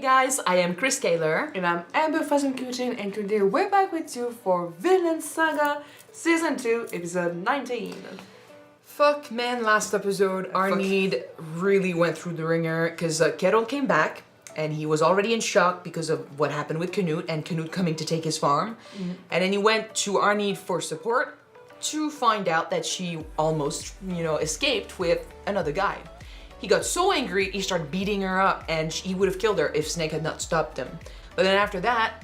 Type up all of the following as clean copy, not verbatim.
guys, I am Chris Kaler. And I'm Amber from Kyuujin, and today we're back with you for Vinland Saga Season 2, Episode 19. Fuck man, last episode Arnheid really went through the ringer because Ketil came back and he was already in shock because of what happened with Canute and Canute coming to take his farm. And then he went to Arnheid for support to find out that she almost, escaped with another guy. He got so angry, he started beating her up, and he would have killed her if Snake had not stopped him. But then after that,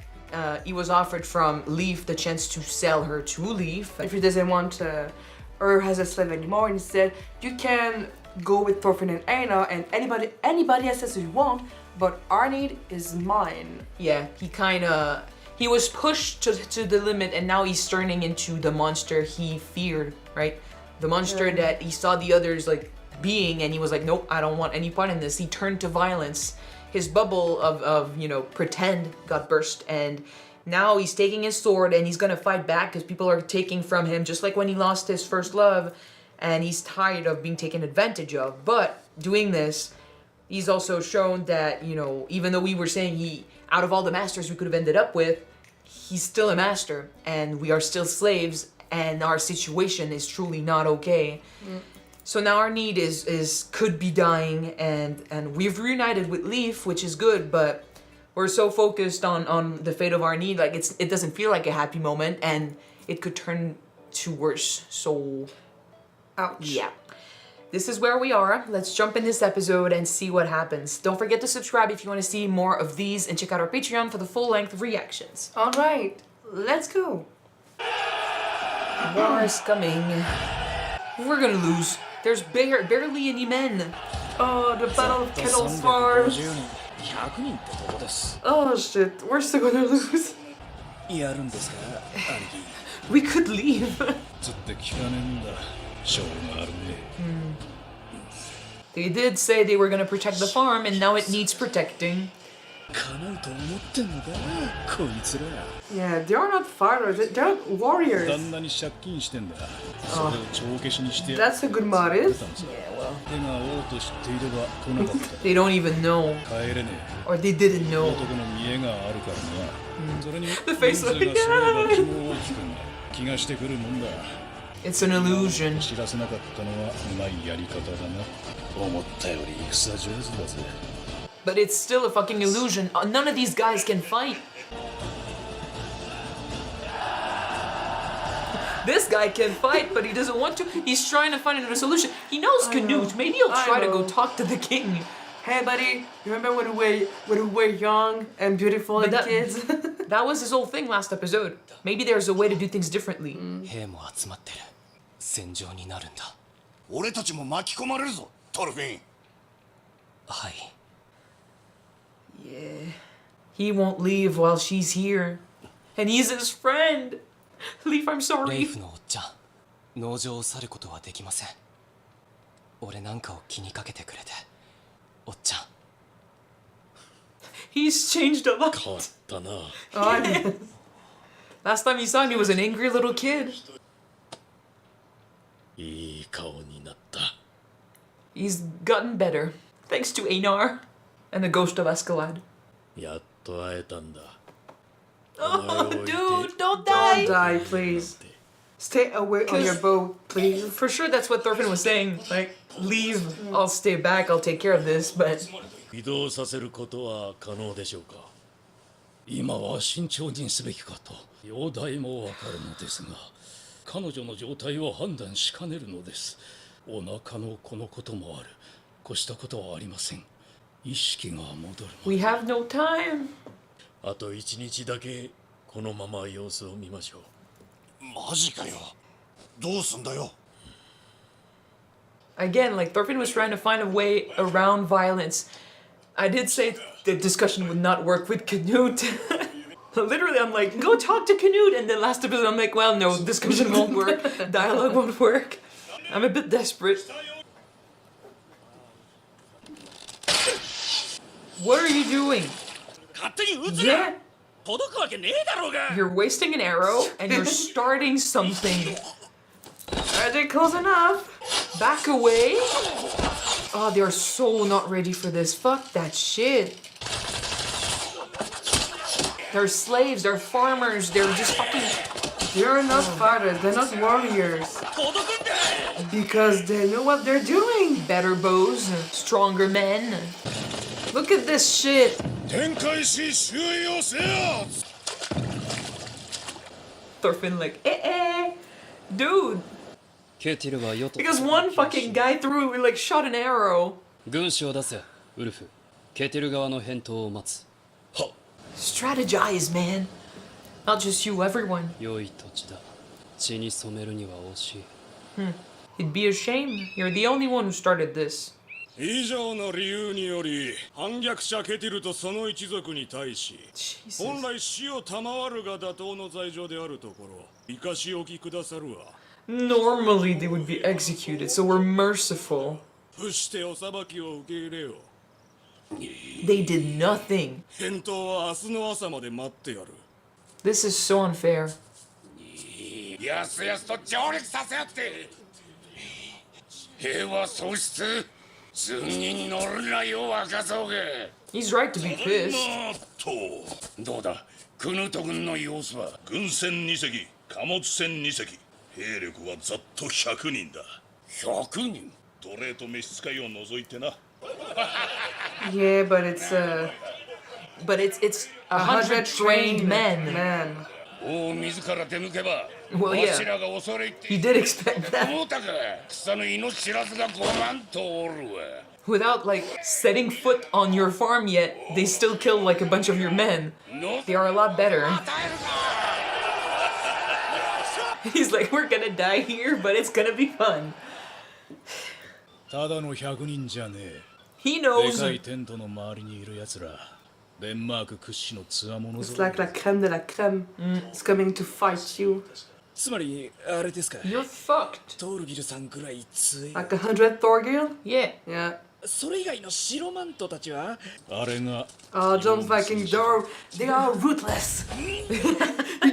he was offered from Leif the chance to sell her to Leif. If he doesn't want her as a slave anymore, instead, you can go with Thorfinn and Einar and anybody else as you want, but Arnheid is mine. Yeah, he was pushed to the limit, and now he's turning into the monster he feared, right? The monster that he saw the others being, and he was like, nope, I don't want any part in this. He turned to violence. His bubble of pretend got burst, and now he's taking his sword and he's gonna fight back because people are taking from him, just like when he lost his first love, and he's tired of being taken advantage of. But doing this, he's also shown that, even though we were saying out of all the masters we could have ended up with, he's still a master, and we are still slaves, and our situation is truly not okay. So now our need could be dying, and we've reunited with Leif, which is good, but we're so focused on the fate of our need, it doesn't feel like a happy moment, and it could turn to worse. So, ouch. Yeah. This is where we are. Let's jump in this episode and see what happens. Don't forget to subscribe if you want to see more of these, and check out our Patreon for the full-length reactions. All right, let's go. War is coming. We're gonna lose. There's barely any men. Oh, the Battle of KETIL'S farm. Oh shit, we're still gonna lose. We could leave. They did say they were gonna protect the farm, and now it needs protecting. Yeah, they are not fighters, they're warriors. That's a good motive. Yeah, well. They don't even know. Or they didn't know. The face of It's an illusion. But it's still a fucking illusion. None of these guys can fight. This guy can fight, but he doesn't want to. He's trying to find another solution. He knows Canute. Maybe he'll try to go talk to the king. Hey, buddy, you remember when we were young and beautiful and kids? That was his whole thing last episode. Maybe there's a way to do things differently. Yeah. He won't leave while she's here. And he's his friend. Leif, I'm sorry. He's changed a lot. Oh, last time you saw him, he was an angry little kid. He's gotten better, thanks to Einar and the ghost of Escalade. Oh, dude, don't die! Don't die, please. Stay away on your boat, please. For sure, that's what Thorfinn was saying. Leave. I'll stay back. I'll take care of this, but... We have no time. Again, Thorfinn was trying to find a way around violence. I did say the discussion would not work with Canute. Literally, I'm like, go talk to Canute, and then last episode I'm like, well, no, discussion won't work, dialogue won't work. I'm a bit desperate. What are you doing? Yeah. You're wasting an arrow, and you're starting something. Are they close enough? Back away. Oh, they're so not ready for this. Fuck that shit. They're slaves, they're farmers, they're just fucking... They're not fighters, they're not warriors. Because they know what they're doing. Better bows, stronger men. Look at this shit. Thorfinn like, dude. Because one fucking guy threw, like, shot an arrow. Strategize, man. Not just you, everyone. It'd be a shame. You're the only one who started this. 以上の理由により反逆者ケティルとその一族に対し本来死を賜るが妥当の罪状であるところ生かしおきくださるわ Normally they would be executed, so we're merciful. 伏してお裁きを受け入れよ They did nothing. 返答は明日の朝まで待ってやる This is so unfair. やすやすと上陸させ合って平和喪失 He's right to be pissed. どうだクヌート軍の様子は軍船2隻貨物船2隻兵力はざっと100人だ100人奴隷と召使いを除いてな Yeah, but it's 100 trained men.王自ら出向けば Well, yeah. He did expect that. Without, like, setting foot on your farm yet, they still kill, like, a bunch of your men. They are a lot better. He's like, we're gonna die here, but it's gonna be fun. He knows. It's like la crème de la crème is coming to fight you. You're fucked. Like 100 Thorgil? Yeah. Yeah. それ以外の白マントたちは John's Viking they are ruthless. You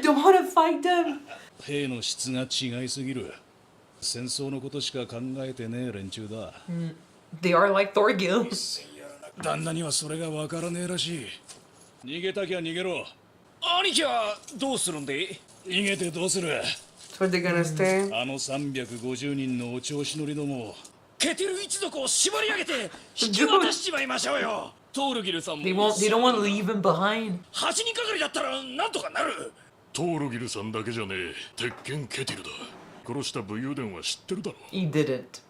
don't want to fight them. 兵の質が違いすぎる戦争のことしか考えてねえ連中だ They are like Thorgil. 旦那にはそれがわからねえらしい逃げたきゃ逃げろ兄貴はどうするんで逃げてどうする So they're gonna stay. あの350人のお調子乗りどもケティル一族を縛り上げて引き渡しちまいましょうよトールギルさんも They don't want to leave him behind. 8人がかりだったらなんとかなるトールギルさんだけじゃねえ鉄拳ケティルだ殺した武勇伝は知ってるだろ He didn't.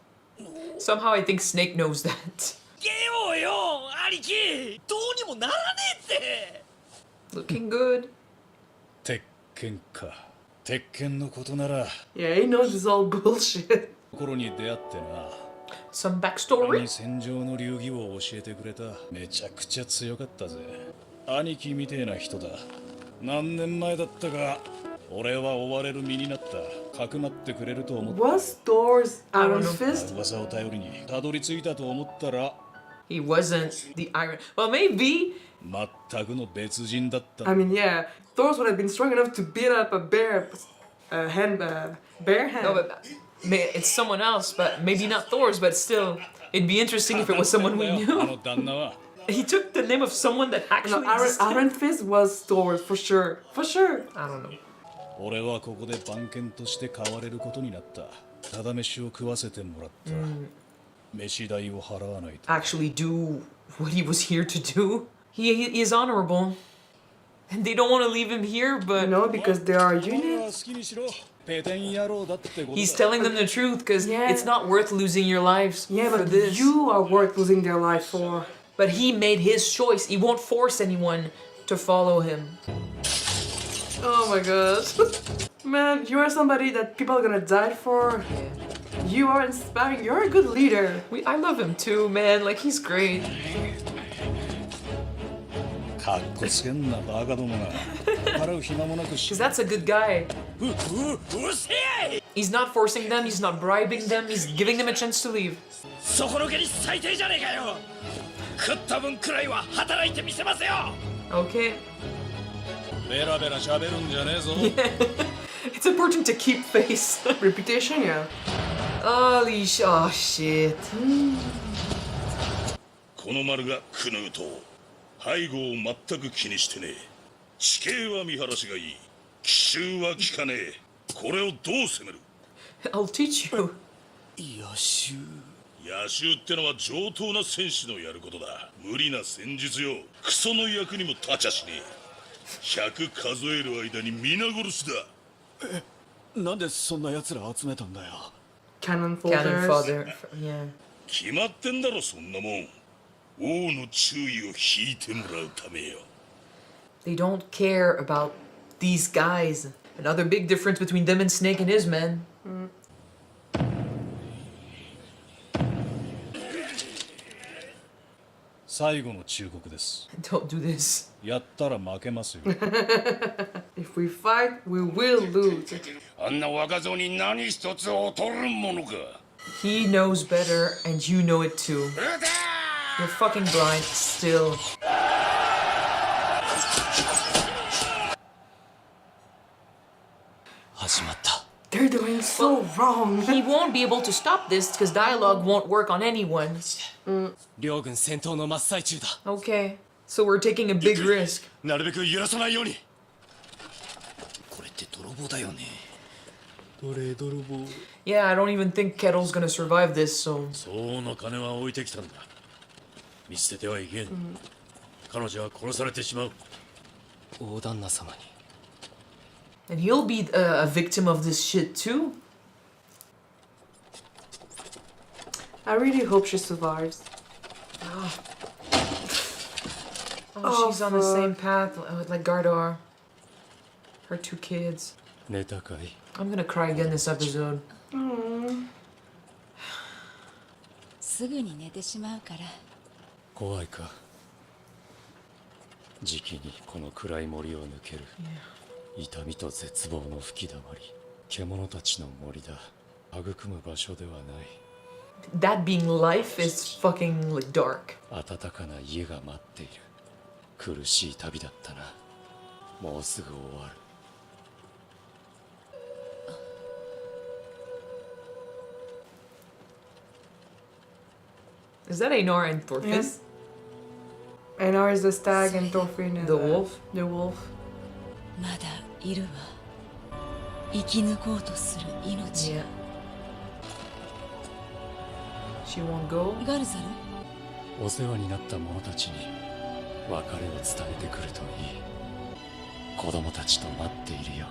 Somehow I think Snake knows that. ゲようよ兄貴どうにもならねえって Looking good. 鉄拳か鉄拳のことなら Yeah, he knows it's all bullshit. 頃に出会ってな Some backstory. 戦場の流儀を教えてくれためちゃくちゃ強かったぜ兄貴みてえな人だ何年前だったか俺は追われる身になったかくまってくれると思った Was Thor's Iron Fist? 噂を頼りにたどり着いたと思ったら He wasn't the Iron. Well, maybe. 全くの別人だった I mean, yeah, Thor's would have been strong enough to beat up a bear hand. No, but it's someone else, but maybe not Thor's, but still, it'd be interesting if it was someone we あ knew. の旦那は He took the name of someone that No, actually existed. Iron Fist was Thor's for sure. For sure. I don't know. 俺はここで番犬として飼われることになったただ飯を食わせてもらった、飯代を払わないと Actually do what he was here to do. He is honorable. And they don't want to leave him here, but No, because they are a unit. 好きにしろペテン野郎だってことだ he's telling them the truth because Yeah. it's not worth losing your lives Yeah, for but this. you are worth losing their life for. But he made his choice. He won't force anyone to follow him. Oh my gosh. Man, you are somebody that people are gonna die for. You are inspiring. You're a good leader. I love him too, man. Like, he's great. かっこつけんなバカどもが払う暇もなくし Because that's a good guy. うるせえ He's not forcing them. He's not bribing them. He's giving them a chance to leave. 底の毛に最低じゃねえかよ食った分くらいは働いてみせますよ Okay. ベラベラ喋るんじゃねえぞ It's important to keep face. Reputation, yeah. Oh shit. この丸がクヌート背後を全く気にしてねえ地形は見晴らしがいい。奇襲は効かねえ。これをどう攻める？ I'll teach you. 野襲。野襲ってのは上等な戦士のやることだ。無理な戦術よ。クソの役にも立ちゃしねえ。100数える間に皆殺しだ。なんでそんな奴ら集めたんだよ。 Cannon Cannon folders. fodder. Yeah. 決まってんだろそんなもん。王の注意を引いてもらうためよ。 They don't care about these guys. Another big difference between them and Snake and his men. 最後の忠告です。 Don't do this. やったら負けますよ。 If we fight, we will lose. あんな若造に何一つ劣るものか。 He knows better, and you know it too. You're fucking blind still. They're doing so wrong. He won't be able to stop this because dialogue won't work on anyone. 両軍戦闘の真っ最中だ。 Okay, so we're taking a big risk. なるべく揺らさないように。これって泥棒だよね。どれ泥棒。 Yeah, I don't even think Kettle's gonna survive this, so... 相応の金は置いてきたんだ。見捨ててはいけん。彼女は殺されてしまう。大旦那様に。 And he'll be a victim of this shit too. I really hope she survives. Oh, she's on the fuck. same path like Gardar. Her 2 kids. 寝たかい。 I'm gonna cry again this episode. すぐに寝てしまうから。怖いか。時期にこの暗い森を抜ける。痛みと絶望の吹き溜まり。獣たちの森だ。育む場所ではない。 That being life is fucking like dark. 暖かな家が待っている。苦しい旅だったな。もうすぐ終わる。 Is that Einar and Thorfinn? Yes. Einar is the stag and Thorfinn is The wolf? The wolf. まだいるわ。生き抜こうとする命 Yeah. が。 She won't go? ガルザル、お世話になった者たちに別れを伝えてくるといい。子供たちと待っているよ。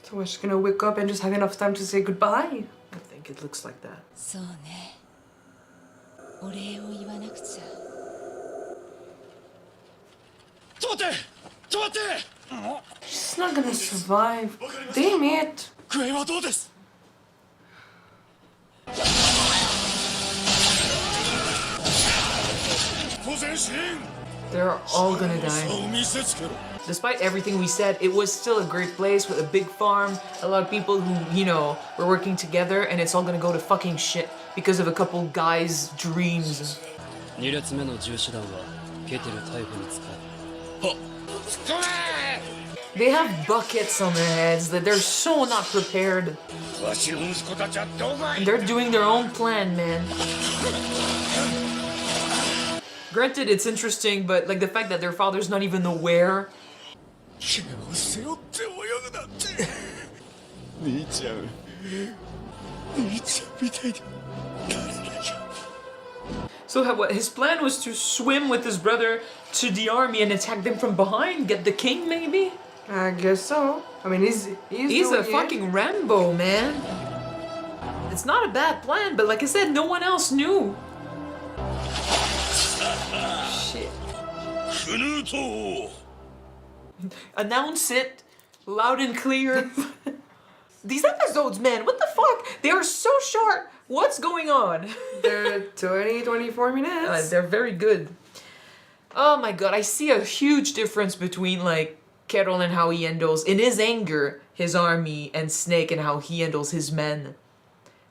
So we're just gonna wake up and just have enough time to say goodbye. I think it looks like that. そうね。お礼を言わなくちゃ。止まって止まって。 She's not gonna survive. Damn it. クエはどうです。 They're all gonna die. Despite everything we said, it was still a great place with a big farm, a lot of people who, you know, were working together, and it's all gonna go to fucking shit because of a couple guys' dreams. 2列目の重手段はケテル逮捕に使う。 They have buckets on their heads that they're so not prepared. わしの息子たちはどこへ。 And they're doing their own plan, man. Granted, it's interesting, but like the fact that their father's not even aware. 背負って泳ぐなんて。兄ちゃんみたいだ。 So what, his plan was to swim with his brother to the army and attack them from behind, get the king maybe? I guess so. I mean, he's He's doing a it. fucking Rambo, man. It's not a bad plan, but like I said, no one else knew. Shit. Canute! Announce it loud and clear. These episodes, man, what the fuck? They are so short. What's going on? They're 24 minutes. They're very good. Oh my god, I see a huge difference between like Kettle and how he handles, in his anger, his army, and Snake and how he handles his men.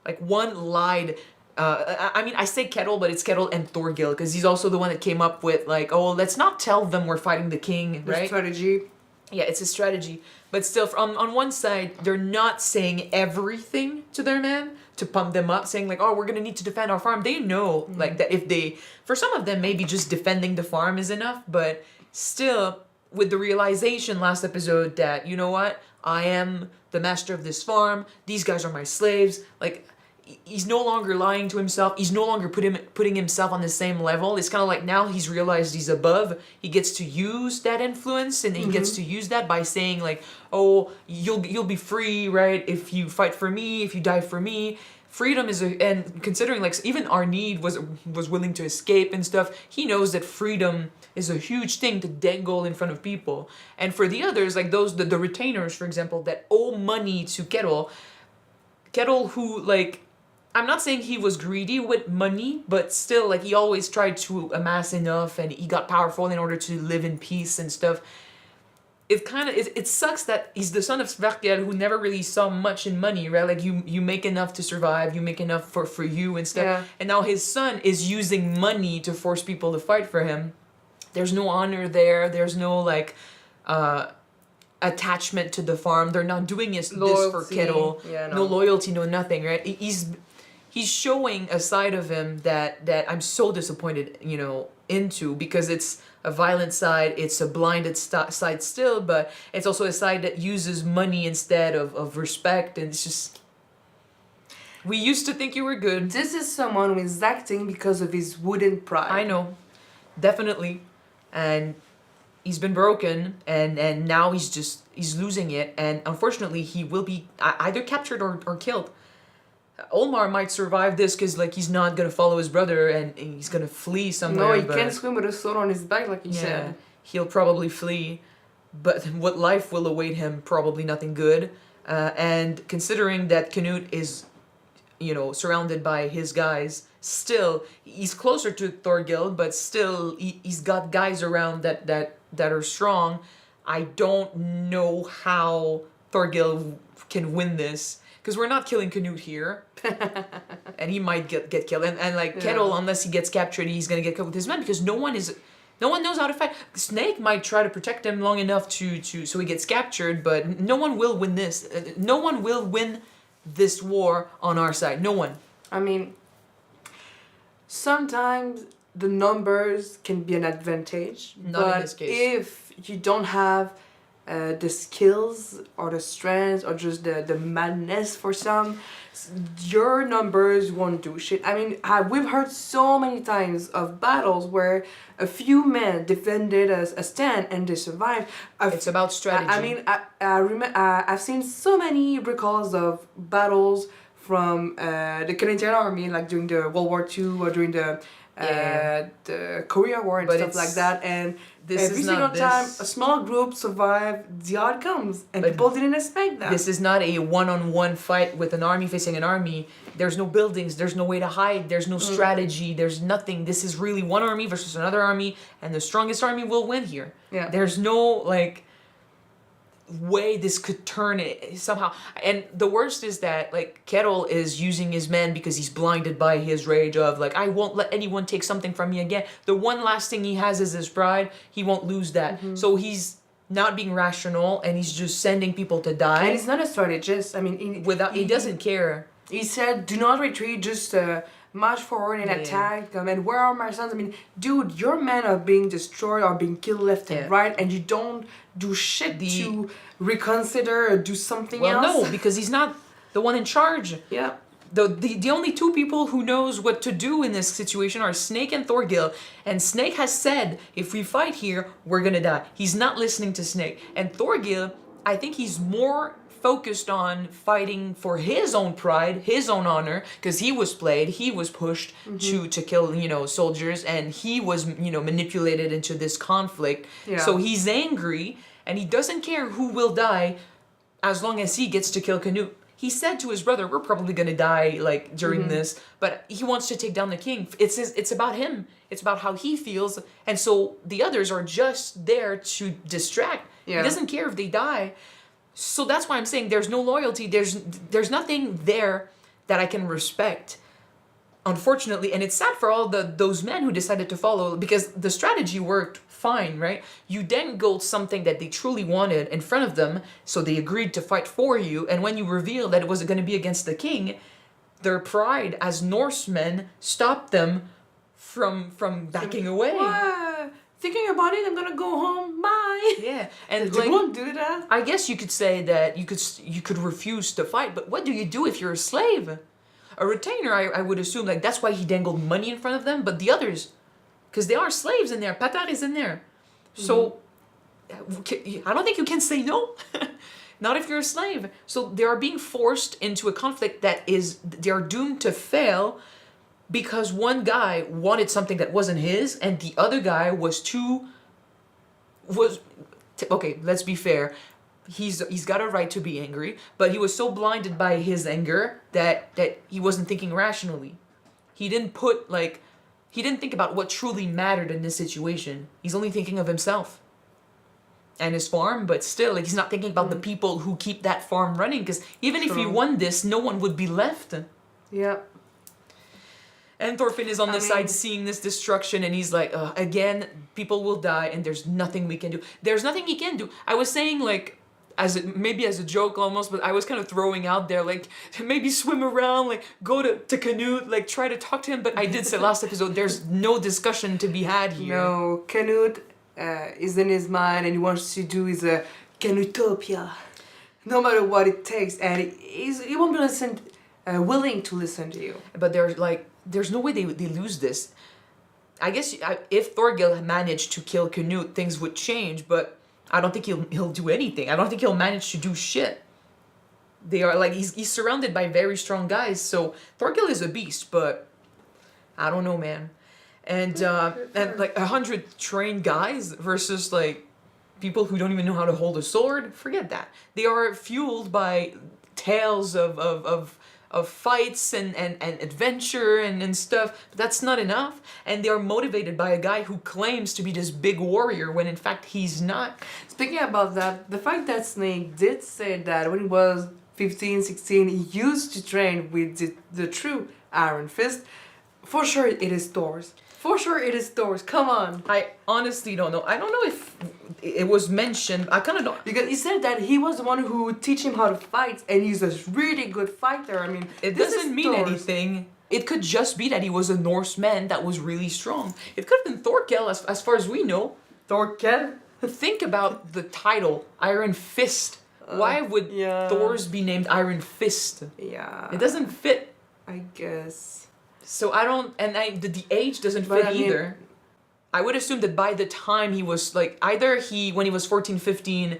Like one lied. I mean, I say Kettle, but it's Kettle and Thorgil because he's also the one that came up with like, oh, let's not tell them we're fighting the king, The right? strategy. Yeah, it's a strategy. But still, on one side, they're not saying everything to their men to pump them up, saying like, oh, we're going to need to defend our farm. They know like that if they, for some of them, maybe just defending the farm is enough. But still, with the realization last episode that, you know what, I am the master of this farm, these guys are my slaves, like, he's no longer lying to himself, he's no longer putting himself on the same level. It's kind of like now he's realized he's above, he gets to use that influence, and he gets to use that by saying like, oh, you'll be free, right, if you fight for me, if you die for me. Freedom is and considering like even Arnheid was willing to escape and stuff, he knows that freedom is a huge thing to dangle in front of people. And for the others, like those the retainers, for example, that owe money to Ketil, who like, I'm not saying he was greedy with money, but still like he always tried to amass enough, and he got powerful in order to live in peace and stuff. It sucks that he's the son of Thorgil, who never really saw much in money, right? Like you make enough to survive, you make enough for you and stuff. Yeah. And now his son is using money to force people to fight for him. There's no honor there. There's no like attachment to the farm. They're not doing this for Ketil. Yeah, no loyalty, no nothing, right? He's showing a side of him that I'm so disappointed, into, because it's a violent side, it's a blinded side still, but it's also a side that uses money instead of respect, and it's just... We used to think you were good. This is someone who is acting because of his wooden pride. I know, definitely, and he's been broken, and now he's losing it, and unfortunately he will be either captured or killed. Olmar might survive this because like he's not gonna follow his brother, and he's gonna flee somewhere. No, he can't swim with a sword on his back, like you said. He'll probably flee, but what life will await him, probably nothing good. And considering that Canute is, surrounded by his guys, still he's closer to Thorgil, but still he's got guys around that are strong. I don't know how Thorgil can win this, because we're not killing Canute here, and he might get killed. And like Ketil, unless he gets captured, he's gonna get killed with his men, because no one knows how to fight. Snake might try to protect him long enough so he gets captured, but no one will win this. No one will win this war on our side. No one. I mean, sometimes the numbers can be an advantage, Not in this case. If you don't have the skills or the strength or just the madness for some, your numbers won't do shit. I mean, we've heard so many times of battles where a few men defended a stand and they survived. It's about strategy. I mean, I've seen so many recalls of battles from the Canadian army, like during the World War II or during the Korea War and stuff like that, and every single time a small group survived the outcomes, and people didn't expect that. This is not a one-on-one fight with an army facing an army. There's no buildings, there's no way to hide, there's no strategy, there's nothing. This is really one army versus another army, and the strongest army will win here. Yeah. There's no way this could turn it somehow. And the worst is that Ketil is using his men because he's blinded by his rage of I won't let anyone take something from me again. The one last thing he has is his pride. He won't lose that. So he's not being rational, and he's just sending people to die. And he's not a strategist. I mean, he doesn't care. He said, "Do not retreat. Just march forward and attack them. And where are my sons?" I mean, dude, your men are being destroyed or being killed left and right, and you don't do shit to reconsider or do something else. Well, no, because he's not the one in charge. Yeah. The only two people who knows what to do in this situation are Snake and Thorgil. And Snake has said, if we fight here, we're gonna die. He's not listening to Snake. And Thorgil, I think he's more focused on fighting for his own pride, his own honor, because he was played, he was pushed to kill, soldiers, and he was, manipulated into this conflict. Yeah. So he's angry, and he doesn't care who will die as long as he gets to kill Canute. He said to his brother, we're probably gonna die during this, but he wants to take down the king. It's about him. It's about how he feels, and so the others are just there to distract. Yeah. He doesn't care if they die. So that's why I'm saying there's no loyalty. There's nothing there that I can respect, unfortunately. And it's sad for all those men who decided to follow, because the strategy worked fine, right? You dangled something that they truly wanted in front of them, so they agreed to fight for you. And when you revealed that it was going to be against the king, their pride as Norsemen stopped them from backing away. What? thinking about it, I'm gonna go home. Bye. Yeah, and You like won't do that. I guess you could say that you could refuse to fight, but what do you do if you're a slave? A retainer, I would assume, like that's why he dangled money in front of them, but the others, because they are slaves in there, Patar is in there. So I don't think you can say no. Not if you're a slave. So they are being forced into a conflict they are doomed to fail because one guy wanted something that wasn't his and the other guy okay, let's be fair. He's got a right to be angry, but he was so blinded by his anger that he wasn't thinking rationally. He didn't think about what truly mattered in this situation. He's only thinking of himself and his farm, but still, like, he's not thinking about the people who keep that farm running, because even if he won this, no one would be left. Yeah. And Thorfinn is on the side seeing this destruction, and he's like, again, people will die, and there's nothing we can do. There's nothing he can do. I was saying, like, maybe as a joke almost, but I was kind of throwing out there, like, maybe swim around, like, go to Canute, like, try to talk to him, but I did say last episode, there's no discussion to be had here. No, Canute is in his mind, and he wants to do his Canutopia, no matter what it takes, and he won't be willing to listen to you. But there's no way they lose this. I guess if Thorgil managed to kill Canute, things would change, but I don't think he'll do anything. I don't think he'll manage to do shit. They are like, he's surrounded by very strong guys, so Thorgil is a beast, but I don't know, man. And like 100 trained guys versus like people who don't even know how to hold a sword, forget that. They are fueled by tales of fights and adventure and stuff, but that's not enough. And they are motivated by a guy who claims to be this big warrior when in fact he's not. Speaking about that, the fact that Snake did say that when he was 15, 16, he used to train with the true Iron Fist, for sure it is Thor's. For sure it is Thor's, come on. I honestly don't know. I don't know if it was mentioned. I kind of don't. Because he said that he was the one who would teach him how to fight, and he's a really good fighter. I mean, it doesn't mean anything. It could just be that he was a Norseman that was really strong. It could have been Thorgil, as far as we know. Thorgil? Think about the title, Iron Fist. Why would Thor's be named Iron Fist? Yeah. It doesn't fit. I guess. So I don't, and the age doesn't fit either. I would assume that by the time he was, like, either when he was 14, 15,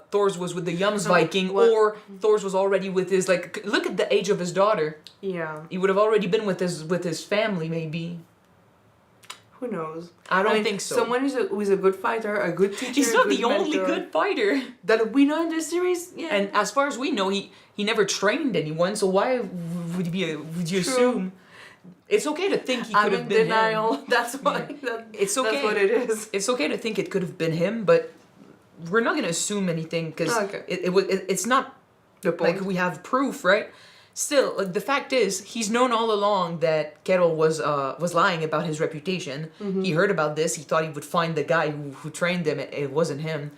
Thor's was with the Jomsviking, or Thor's was already with his, like, look at the age of his daughter. Yeah. He would have already been with his family, maybe. Who knows? I don't think so. Someone who's a good fighter, a good teacher. He's not the only good fighter that we know in this series. Yeah. And as far as we know, he never trained anyone. So why would you assume? It's okay to think he could have been denial. him. That's why. It's okay. That's what it is. It's okay to think it could have been him, but we're not gonna assume anything because it's not the point. Like we have proof, right? Still, like, the fact is, he's known all along that Ketil was lying about his reputation. Mm-hmm. He heard about this. He thought he would find the guy who trained him. It wasn't him.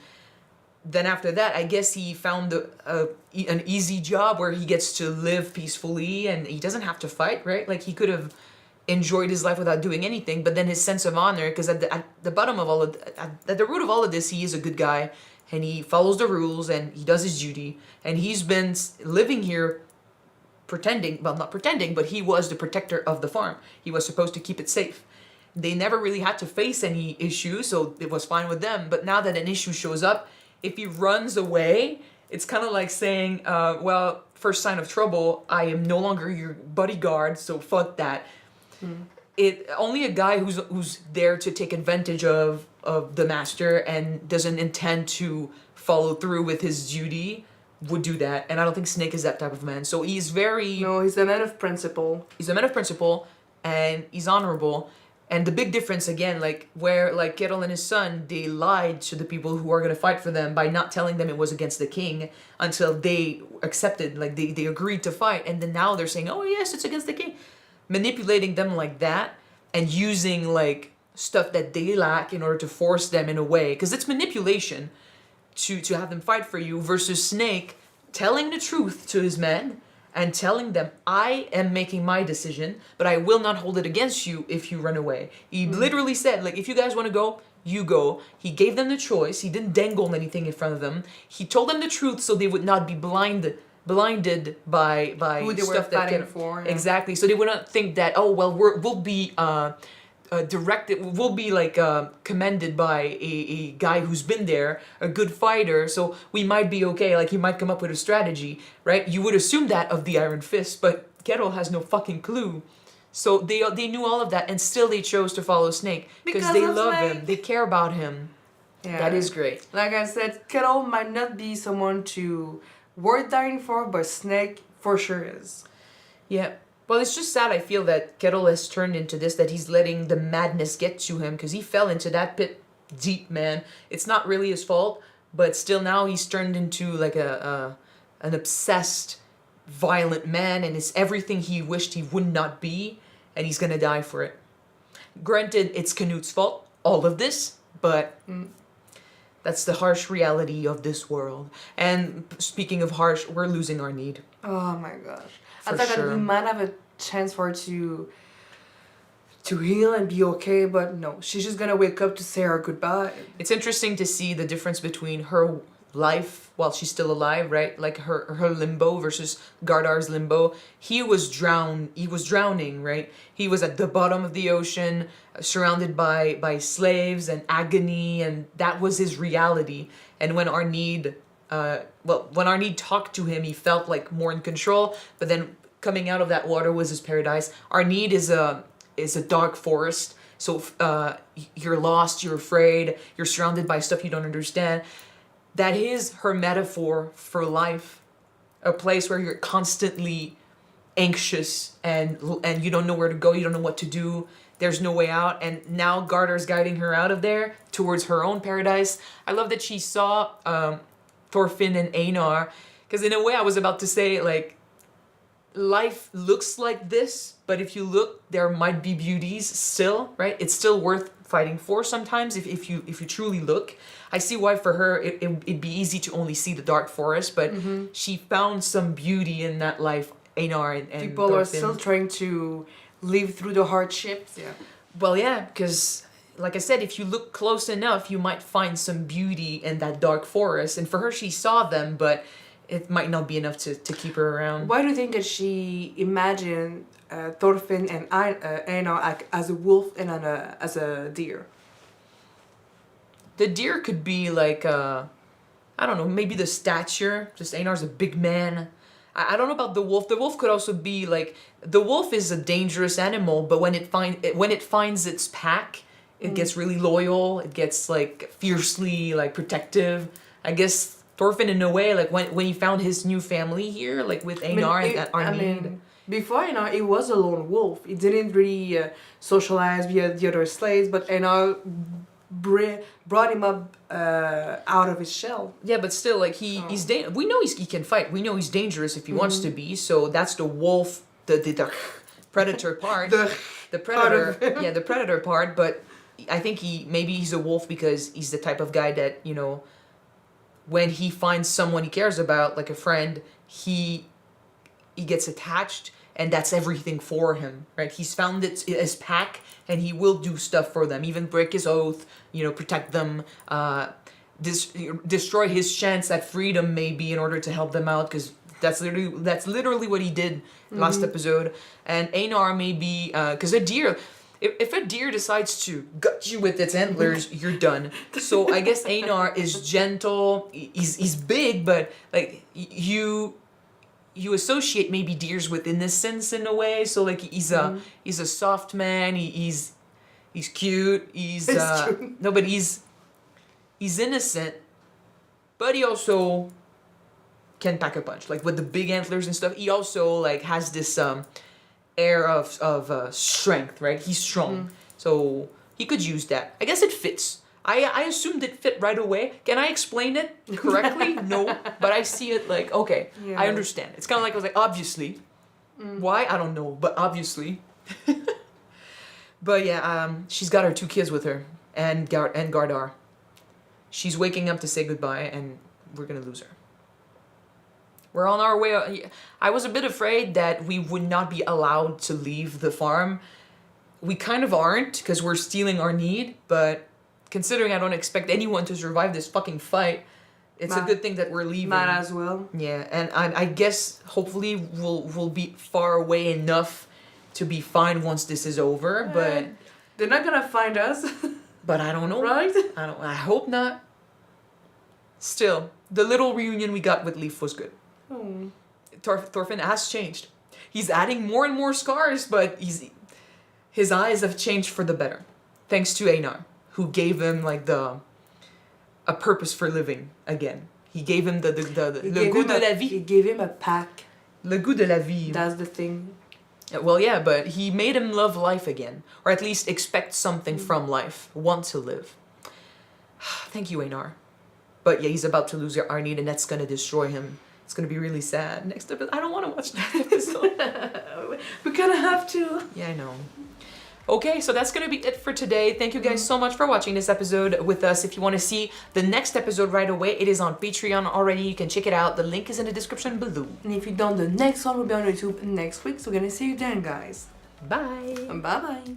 Then after that, I guess he found an easy job where he gets to live peacefully and he doesn't have to fight, right? Like, he could have enjoyed his life without doing anything, but then his sense of honor, because at the bottom of at the root of all of this, he is a good guy and he follows the rules and he does his duty, and he's been living here not pretending, but he was the protector of the farm. He was supposed to keep it safe. They never really had to face any issues, so it was fine with them. But now that an issue shows up, if he runs away, it's kind of like saying, well, first sign of trouble, I am no longer your bodyguard, so fuck that. Only a guy who's there to take advantage of the master and doesn't intend to follow through with his duty would do that. And I don't think Snake is that type of man. So he's very... No, he's a man of principle. He's a man of principle, and he's honorable. And the big difference, again, like, where, like, Ketil and his son, they lied to the people who are going to fight for them by not telling them it was against the king until they accepted, like, they agreed to fight. And then now they're saying, oh, yes, it's against the king. Manipulating them like that and using, like, stuff that they lack in order to force them in a way. Because it's manipulation to have them fight for you, versus Snake telling the truth to his men and telling them, I am making my decision, but I will not hold it against you if you run away. He literally said, like, if you guys want to go, you go. He gave them the choice. He didn't dangle anything in front of them. He told them the truth so they would not be blinded by Who they stuff were that fighting for. Yeah. exactly. So they would not think that, oh well, we'll be directed, we'll be like commended by a guy who's been there, a good fighter, so we might be okay, like he might come up with a strategy, right? You would assume that of the Iron Fist, but Kettle has no fucking clue. So they knew all of that, and still they chose to follow Snake because they of love Snake. him, they care about him. Yeah. That is great. Like I said, Kettle might not be someone to worth dying for, but Snake for sure is. Yeah. Well, it's just sad, I feel, that Kettle has turned into this, that he's letting the madness get to him, because he fell into that pit deep, man. It's not really his fault, but still now he's turned into like an obsessed, violent man, and it's everything he wished he would not be, and he's gonna die for it. Granted, it's Canute's fault, all of this, but that's the harsh reality of this world. And speaking of harsh, we're losing Arnheid. Oh my gosh. I For thought sure. that we might have a chance for her to heal and be okay, but no. She's just gonna wake up to say her goodbye. It's interesting to see the difference between her life while she's still alive, right? Like her limbo versus Gardar's limbo. He was drowning, right? He was at the bottom of the ocean, surrounded by slaves and agony, and that was his reality. And when Arnheid when Arnheid talked to him, he felt like more in control, but then coming out of that water was his paradise. Arnheid is a dark forest, so you're lost, you're afraid, you're surrounded by stuff you don't understand. That is her metaphor for life, a place where you're constantly anxious and you don't know where to go, you don't know what to do, there's no way out, and now Gardar's guiding her out of there towards her own paradise. I love that she saw Thorfinn and Einar, because in a way I was about to say, like, life looks like this, but if you look, there might be beauties still, right? It's still worth fighting for sometimes if you truly look. I see why for her it'd be easy to only see the dark forest, but she found some beauty in that life, Einar and People Thorfinn. are still trying to live through the hardships. Yeah. Well, yeah, because like I said, if you look close enough, you might find some beauty in that dark forest. And for her, she saw them, but it might not be enough to keep her around. Why do you think that she imagined Thorfinn and Einar as a wolf and as a deer? The deer could be like, I don't know, maybe the stature. Just Einar's a big man. I don't know about the wolf. The wolf could also be like, the wolf is a dangerous animal, but when it finds its pack, it gets really loyal. It gets like fiercely like protective. I guess Thorfinn, in a way, like when he found his new family here, like with Einar and Arnheid. Before Einar, he was a lone wolf. He didn't really socialize with the other slaves, but Einar brought him up out of his shell. Yeah, but still, like he's we know he can fight. We know he's dangerous if he wants to be. So that's the wolf, the predator part. The predator, yeah, the predator part. But I think maybe he's a wolf because he's the type of guy that, you know, when he finds someone he cares about, like a friend, he gets attached, and that's everything for him, right? He's found his pack, and he will do stuff for them, even break his oath, you know, protect them, destroy his chance at freedom maybe in order to help them out, because that's literally what he did last episode. And Einar maybe, because a deer, if a deer decides to gut you with its antlers, you're done. So I guess Einar is gentle. He's big, but like you associate maybe deers with innocence in a way. So like he's a soft man. He's cute. He's no, but he's innocent, but he also can pack a punch. Like with the big antlers and stuff, he also like has this air of strength, right? He's strong, so he could use that. I guess it fits. I assumed it fit right away. Can I explain it correctly? No, but I see it like, okay, Yeah. I understand. It's kind of like, I was like, obviously. Why? I don't know, but obviously. But yeah, she's got her 2 kids with her, and Gardar. She's waking up to say goodbye, and we're gonna lose her. We're on our way. I was a bit afraid that we would not be allowed to leave the farm. We kind of aren't, because we're stealing Arnheid, but considering I don't expect anyone to survive this fucking fight, it's a good thing that we're leaving. Might as well. Yeah, and I guess hopefully we'll be far away enough to be fine once this is over, but they're not gonna find us. But I don't know. Right? I hope not. Still, the little reunion we got with Leif was good. Oh. Thorfinn has changed. He's adding more and more scars, but his eyes have changed for the better. Thanks to Einar, who gave him like a purpose for living again. He gave him le goût de la vie. He gave him a pack. Le goût de la vie. That's the thing. Well, yeah, but he made him love life again. Or at least expect something from life. Want to live. Thank you, Einar. But yeah, he's about to lose Arnheid, and that's gonna destroy him. It's gonna be really sad. Next episode, I don't want to watch next episode. We're gonna have to. Yeah, I know. Okay, so that's gonna be it for today. Thank you guys so much for watching this episode with us. If you want to see the next episode right away, it is on Patreon already. You can check it out. The link is in the description below. And if you don't, the next one will be on YouTube next week. So we're gonna see you then, guys. Bye. Bye bye.